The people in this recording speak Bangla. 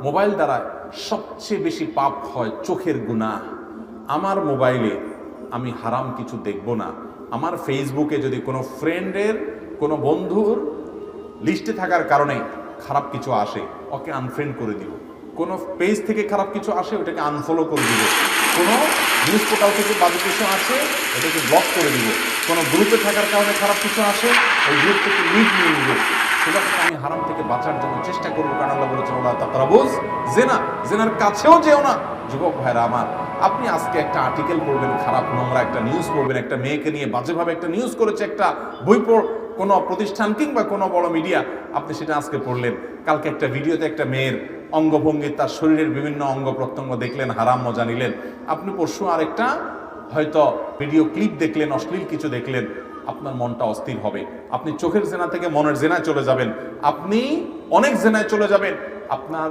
মোবাইল দ্বারা সবচেয়ে বেশি পাপ হয় চোখের গুনাহ। আমার মোবাইলে আমি হারাম কিছু দেখব না। আমার ফেসবুকে যদি কোনো ফ্রেন্ডের, কোনো বন্ধুর লিস্টে থাকার কারণে খারাপ কিছু আসে, ওকে আনফ্রেন্ড করে দিব। কোনো পেজ থেকে খারাপ কিছু আসে, ওটাকে আনফলো করে দিব। কোনো নিউজ পোর্টাল থেকে বাজে কিছু আসে, এটাকে ব্লক করে দিব। কোনো গ্রুপে থাকার কারণে খারাপ কিছু আসে, ওই গ্রুপ থেকে লিড নিয়ে নিব। সেটা থেকে আমি হারাম থেকে বাঁচার জন্য চেষ্টা করবো। কারণ আল্লাহ বলেছেন ওয়ালা তাকরাবুজ জিনা, জিনার কাছেও যেও না। যুবক ভাইরা আমার, আপনি আজকে একটা আর্টিকেল পড়বেন, খারাপ নোংরা একটা নিউজ পড়বেন, একটা মেয়েকে নিয়ে বাজেভাবে একটা নিউজ করেছে একটা বই কোনো প্রতিষ্ঠান কিংবা কোনো বড় মিডিয়া, আপনি সেটা আজকে পড়লেন। কালকে একটা ভিডিওতে একটা মেয়ের অঙ্গভঙ্গি, তার শরীরের বিভিন্ন অঙ্গ প্রত্যঙ্গ দেখলেন, হারাম মজা নিলেন। আপনি পরশু আরেকটা হয়তো ভিডিও ক্লিপ দেখলেন, অশ্লীল কিছু দেখলেন, আপনার মনটা অস্থির হবে। আপনি চোখের জেনা থেকে মনের জেনায় চলে যাবেন, আপনি অনেক জেনায় চলে যাবেন। আপনার